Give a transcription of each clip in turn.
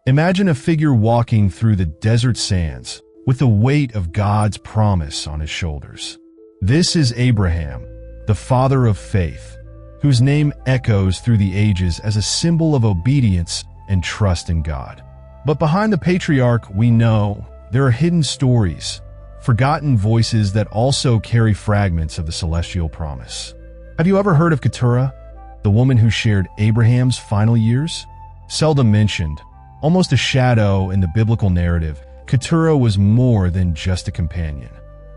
Imagine a figure walking through the desert sands with the weight of God's promise on his shoulders. This is Abraham, the father of faith, whose name echoes through the ages as a symbol of obedience and trust in God. But behind the patriarch, we know there are hidden stories, forgotten voices that also carry fragments of the celestial promise. Have you ever heard of Keturah, the woman who shared Abraham's final years? Seldom mentioned, almost a shadow in the biblical narrative, Keturah was more than just a companion.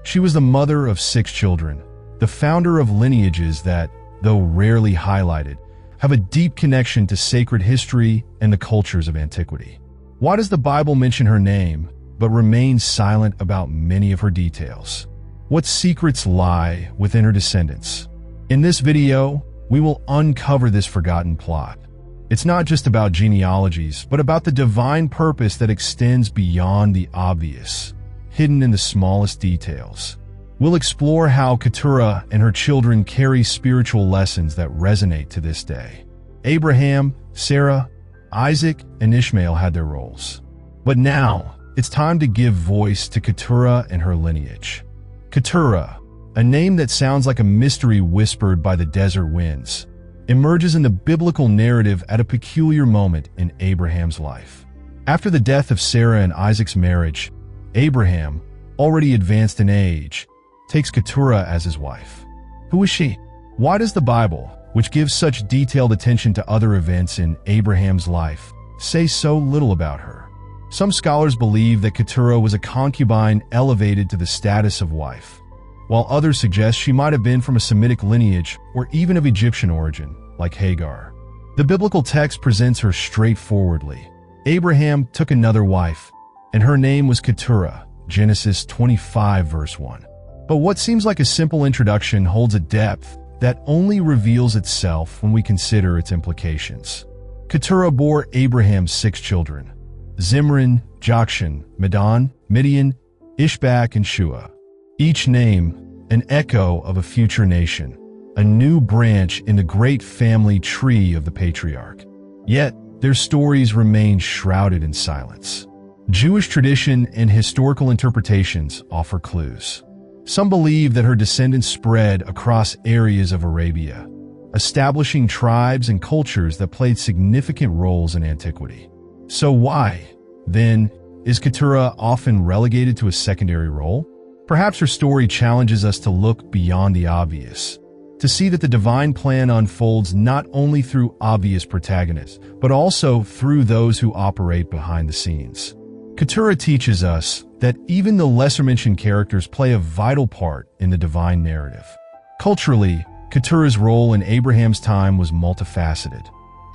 She was the mother of 6 children, the founder of lineages that, though rarely highlighted, have a deep connection to sacred history and the cultures of antiquity. Why does the Bible mention her name, but remain silent about many of her details? What secrets lie within her descendants? In this video, we will uncover this forgotten plot. It's not just about genealogies, but about the divine purpose that extends beyond the obvious, hidden in the smallest details. We'll explore how Keturah and her children carry spiritual lessons that resonate to this day. Abraham, Sarah, Isaac, and Ishmael had their roles. But now, it's time to give voice to Keturah and her lineage. Keturah, a name that sounds like a mystery whispered by the desert winds, emerges in the biblical narrative at a peculiar moment in Abraham's life. After the death of Sarah and Isaac's marriage, Abraham, already advanced in age, takes Keturah as his wife. Who is she? Why does the Bible, which gives such detailed attention to other events in Abraham's life, say so little about her? Some scholars believe that Keturah was a concubine elevated to the status of wife, while others suggest she might have been from a Semitic lineage or even of Egyptian origin, like Hagar. The biblical text presents her straightforwardly. Abraham took another wife, and her name was Keturah, Genesis 25 verse 1. But what seems like a simple introduction holds a depth that only reveals itself when we consider its implications. Keturah bore Abraham 6 children: Zimran, Jokshan, Medan, Midian, Ishbak, and Shua. Each name an echo of a future nation, a new branch in the great family tree of the patriarch. Yet, their stories remain shrouded in silence. Jewish tradition and historical interpretations offer clues. Some believe that her descendants spread across areas of Arabia, establishing tribes and cultures that played significant roles in antiquity. So why, then, is Keturah often relegated to a secondary role? Perhaps her story challenges us to look beyond the obvious, to see that the divine plan unfolds not only through obvious protagonists, but also through those who operate behind the scenes. Keturah teaches us that even the lesser-mentioned characters play a vital part in the divine narrative. Culturally, Keturah's role in Abraham's time was multifaceted.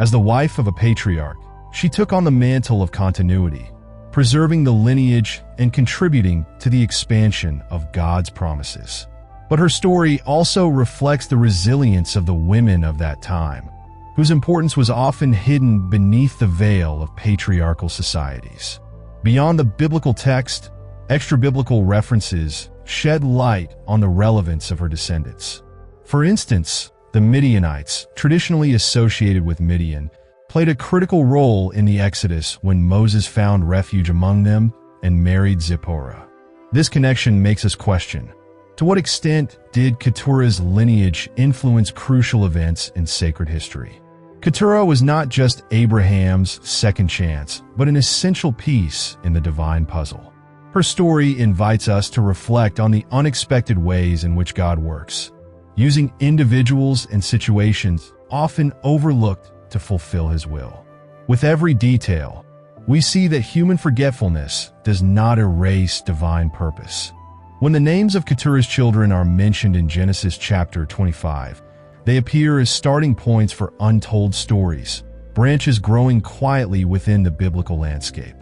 As the wife of a patriarch, she took on the mantle of continuity, preserving the lineage and contributing to the expansion of God's promises. But her story also reflects the resilience of the women of that time, whose importance was often hidden beneath the veil of patriarchal societies. Beyond the biblical text, extra-biblical references shed light on the relevance of her descendants. For instance, the Midianites, traditionally associated with Midian, played a critical role in the Exodus when Moses found refuge among them and married Zipporah. This connection makes us question, to what extent did Keturah's lineage influence crucial events in sacred history? Keturah was not just Abraham's second chance, but an essential piece in the divine puzzle. Her story invites us to reflect on the unexpected ways in which God works, using individuals and situations often overlooked to fulfill His will. With every detail, we see that human forgetfulness does not erase divine purpose. When the names of Keturah's children are mentioned in Genesis chapter 25, they appear as starting points for untold stories, branches growing quietly within the biblical landscape.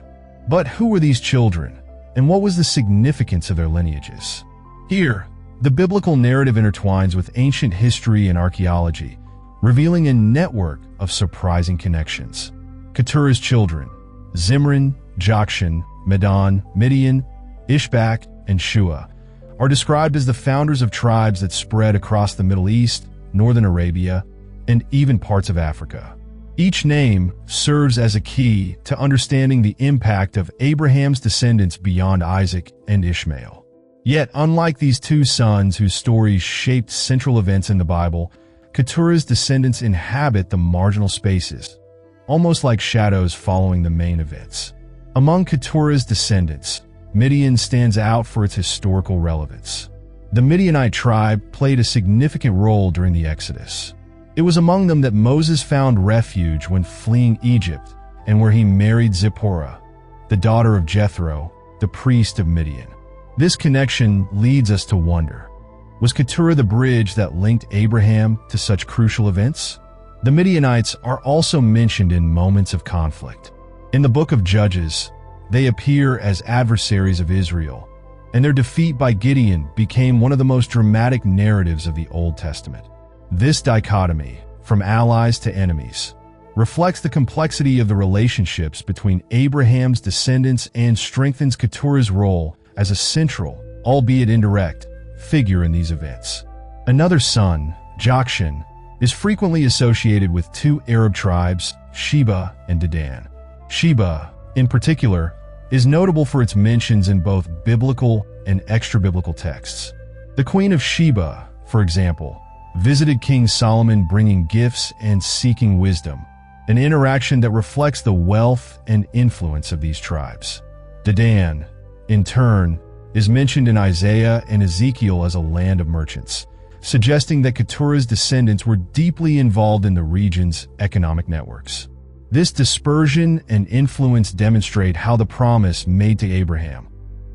But who were these children, and what was the significance of their lineages? Here, the biblical narrative intertwines with ancient history and archaeology, revealing a network of surprising connections. Keturah's children, Zimran, Jokshan, Medan, Midian, Ishbak, and Shua, are described as the founders of tribes that spread across the Middle East, northern Arabia, and even parts of Africa. Each name serves as a key to understanding the impact of Abraham's descendants beyond Isaac and Ishmael. Yet, unlike these two sons whose stories shaped central events in the Bible, Keturah's descendants inhabit the marginal spaces, almost like shadows following the main events. Among Keturah's descendants, Midian stands out for its historical relevance. The Midianite tribe played a significant role during the Exodus. It was among them that Moses found refuge when fleeing Egypt and where he married Zipporah, the daughter of Jethro, the priest of Midian. This connection leads us to wonder, was Keturah the bridge that linked Abraham to such crucial events? The Midianites are also mentioned in moments of conflict. In the book of Judges, they appear as adversaries of Israel, and their defeat by Gideon became one of the most dramatic narratives of the Old Testament. This dichotomy, from allies to enemies, reflects the complexity of the relationships between Abraham's descendants and strengthens Keturah's role as a central, albeit indirect, figure in these events. Another son, Jokshan, is frequently associated with two Arab tribes, Sheba and Dedan. Sheba, in particular, is notable for its mentions in both biblical and extra-biblical texts. The Queen of Sheba, for example, visited King Solomon bringing gifts and seeking wisdom, an interaction that reflects the wealth and influence of these tribes. Dedan, in turn, is mentioned in Isaiah and Ezekiel as a land of merchants, suggesting that Keturah's descendants were deeply involved in the region's economic networks. This dispersion and influence demonstrate how the promise made to Abraham,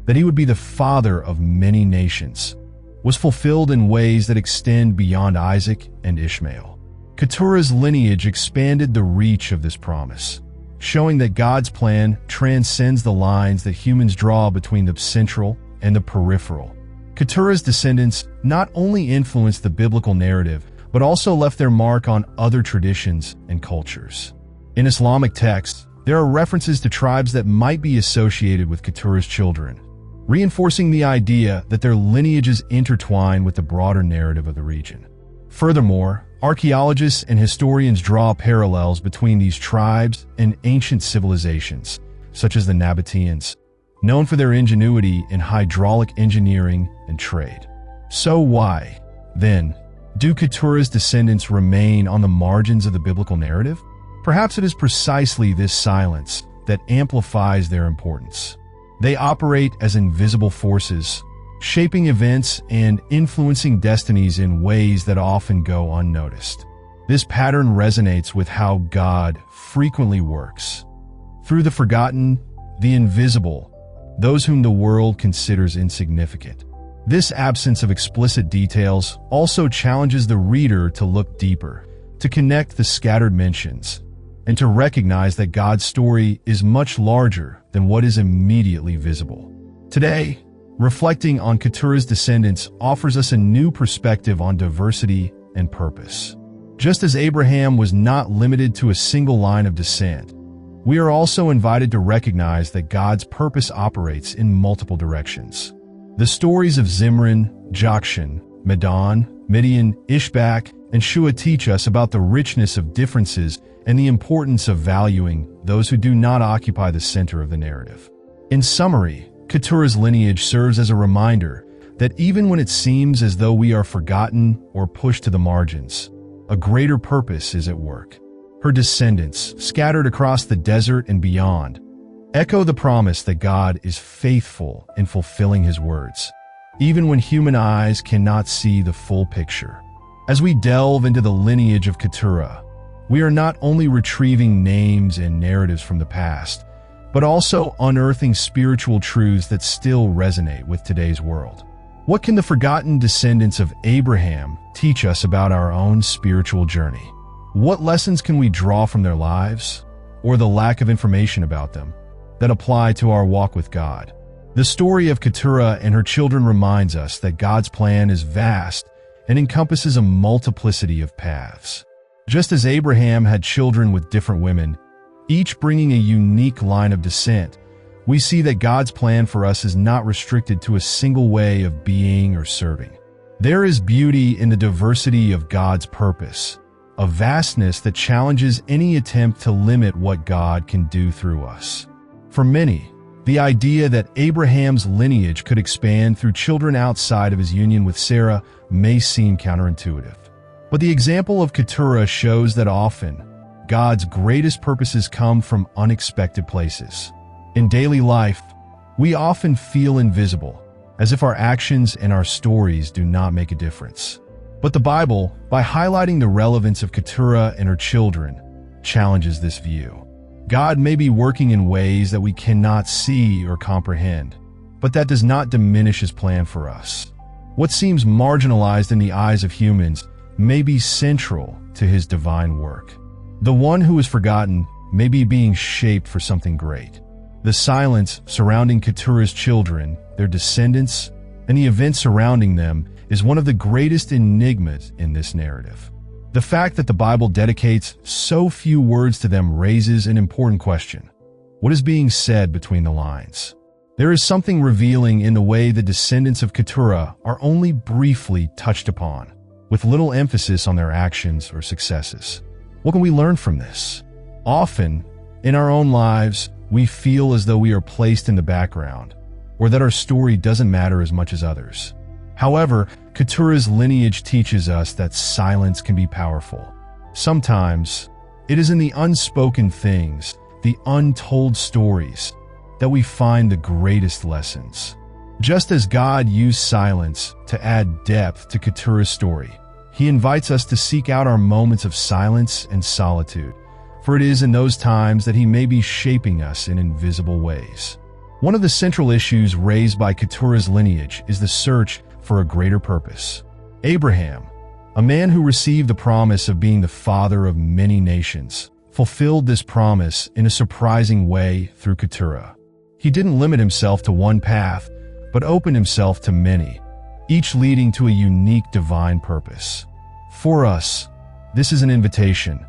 that he would be the father of many nations, was fulfilled in ways that extend beyond Isaac and Ishmael. Keturah's lineage expanded the reach of this promise, showing that God's plan transcends the lines that humans draw between the central and the peripheral. Keturah's descendants not only influenced the biblical narrative, but also left their mark on other traditions and cultures. In Islamic texts, there are references to tribes that might be associated with Keturah's children, reinforcing the idea that their lineages intertwine with the broader narrative of the region. Furthermore, archaeologists and historians draw parallels between these tribes and ancient civilizations, such as the Nabateans, known for their ingenuity in hydraulic engineering and trade. So why, then, do Keturah's descendants remain on the margins of the biblical narrative? Perhaps it is precisely this silence that amplifies their importance. They operate as invisible forces, shaping events and influencing destinies in ways that often go unnoticed. This pattern resonates with how God frequently works. Through the forgotten, the invisible, those whom the world considers insignificant. This absence of explicit details also challenges the reader to look deeper, to connect the scattered mentions, and to recognize that God's story is much larger than what is immediately visible. Today, reflecting on Keturah's descendants offers us a new perspective on diversity and purpose. Just as Abraham was not limited to a single line of descent, we are also invited to recognize that God's purpose operates in multiple directions. The stories of Zimran, Jokshan, Medan, Midian, Ishbak, and Shua teach us about the richness of differences and the importance of valuing those who do not occupy the center of the narrative. In summary, Keturah's lineage serves as a reminder that even when it seems as though we are forgotten or pushed to the margins, a greater purpose is at work. Her descendants, scattered across the desert and beyond, echo the promise that God is faithful in fulfilling His words, even when human eyes cannot see the full picture. As we delve into the lineage of Keturah, we are not only retrieving names and narratives from the past, but also unearthing spiritual truths that still resonate with today's world. What can the forgotten descendants of Abraham teach us about our own spiritual journey? What lessons can we draw from their lives, or the lack of information about them, that apply to our walk with God? The story of Keturah and her children reminds us that God's plan is vast and encompasses a multiplicity of paths. Just as Abraham had children with different women, each bringing a unique line of descent, we see that God's plan for us is not restricted to a single way of being or serving. There is beauty in the diversity of God's purpose, a vastness that challenges any attempt to limit what God can do through us. For many, the idea that Abraham's lineage could expand through children outside of his union with Sarah may seem counterintuitive. But the example of Keturah shows that often, God's greatest purposes come from unexpected places. In daily life, we often feel invisible, as if our actions and our stories do not make a difference. But the Bible, by highlighting the relevance of Keturah and her children, challenges this view. God may be working in ways that we cannot see or comprehend, but that does not diminish His plan for us. What seems marginalized in the eyes of humans may be central to His divine work. The one who is forgotten may be being shaped for something great. The silence surrounding Keturah's children, their descendants, and the events surrounding them is one of the greatest enigmas in this narrative. The fact that the Bible dedicates so few words to them raises an important question. What is being said between the lines? There is something revealing in the way the descendants of Keturah are only briefly touched upon, with little emphasis on their actions or successes. What can we learn from this? Often, in our own lives, we feel as though we are placed in the background, or that our story doesn't matter as much as others. However, Keturah's lineage teaches us that silence can be powerful. Sometimes, it is in the unspoken things, the untold stories, that we find the greatest lessons. Just as God used silence to add depth to Keturah's story, He invites us to seek out our moments of silence and solitude, for it is in those times that He may be shaping us in invisible ways. One of the central issues raised by Keturah's lineage is the search for a greater purpose. Abraham, a man who received the promise of being the father of many nations, fulfilled this promise in a surprising way through Keturah. He didn't limit himself to one path, but opened himself to many, each leading to a unique divine purpose. For us, this is an invitation.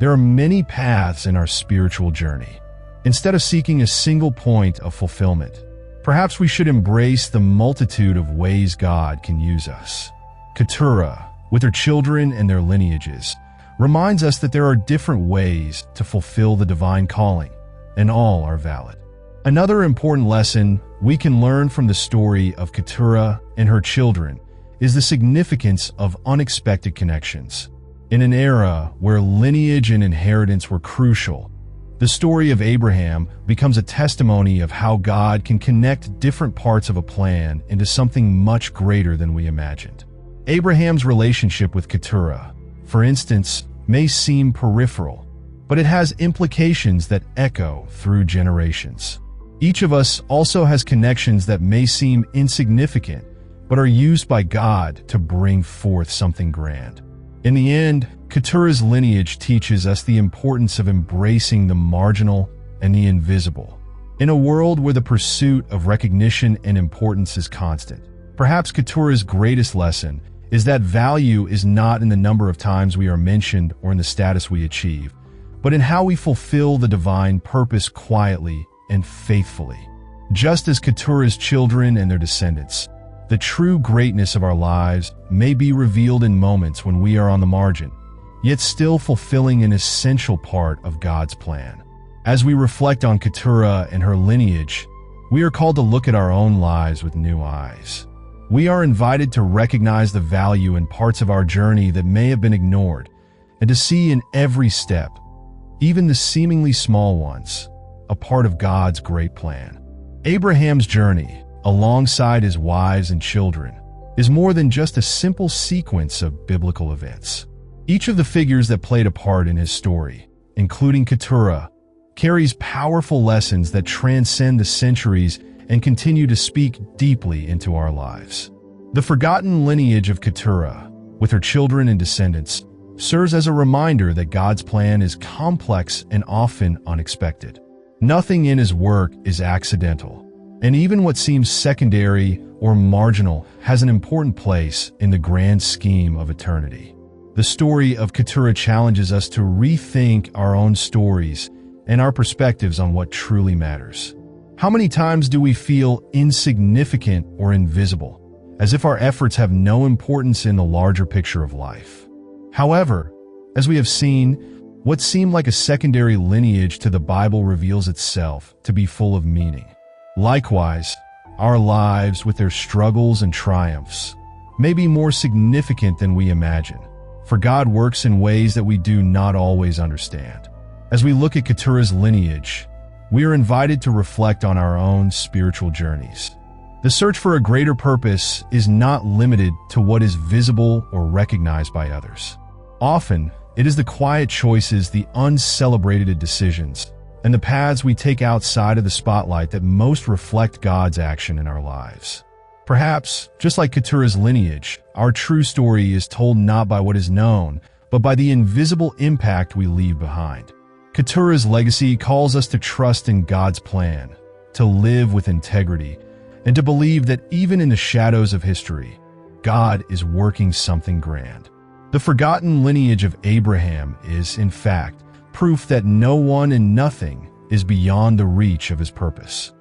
There are many paths in our spiritual journey. Instead of seeking a single point of fulfillment, perhaps we should embrace the multitude of ways God can use us. Keturah, with her children and their lineages, reminds us that there are different ways to fulfill the divine calling, and all are valid. Another important lesson we can learn from the story of Keturah and her children is the significance of unexpected connections. In an era where lineage and inheritance were crucial, the story of Abraham becomes a testimony of how God can connect different parts of a plan into something much greater than we imagined. Abraham's relationship with Keturah, for instance, may seem peripheral, but it has implications that echo through generations. Each of us also has connections that may seem insignificant, but are used by God to bring forth something grand. In the end, Keturah's lineage teaches us the importance of embracing the marginal and the invisible. In a world where the pursuit of recognition and importance is constant, perhaps Keturah's greatest lesson is that value is not in the number of times we are mentioned or in the status we achieve, but in how we fulfill the divine purpose quietly and faithfully. Just as Keturah's children and their descendants, the true greatness of our lives may be revealed in moments when we are on the margin, yet still fulfilling an essential part of God's plan. As we reflect on Keturah and her lineage, we are called to look at our own lives with new eyes. We are invited to recognize the value in parts of our journey that may have been ignored, and to see in every step, even the seemingly small ones, a part of God's great plan. Abraham's journey, alongside his wives and children, is more than just a simple sequence of biblical events. Each of the figures that played a part in his story, including Keturah, carries powerful lessons that transcend the centuries and continue to speak deeply into our lives. The forgotten lineage of Keturah, with her children and descendants, serves as a reminder that God's plan is complex and often unexpected. Nothing in His work is accidental, and even what seems secondary or marginal has an important place in the grand scheme of eternity. The story of Keturah challenges us to rethink our own stories and our perspectives on what truly matters. How many times do we feel insignificant or invisible, as if our efforts have no importance in the larger picture of life? However, As we have seen, what seemed like a secondary lineage to the Bible reveals itself to be full of meaning. Likewise, our lives, with their struggles and triumphs, may be more significant than we imagine, for God works in ways that we do not always understand. As we look at Keturah's lineage, we are invited to reflect on our own spiritual journeys. The search for a greater purpose is not limited to what is visible or recognized by others. Often, it is the quiet choices, the uncelebrated decisions, and the paths we take outside of the spotlight that most reflect God's action in our lives. Perhaps, just like Keturah's lineage, our true story is told not by what is known, but by the invisible impact we leave behind. Keturah's legacy calls us to trust in God's plan, to live with integrity, and to believe that even in the shadows of history, God is working something grand. The forgotten lineage of Abraham is, in fact, proof that no one and nothing is beyond the reach of his purpose.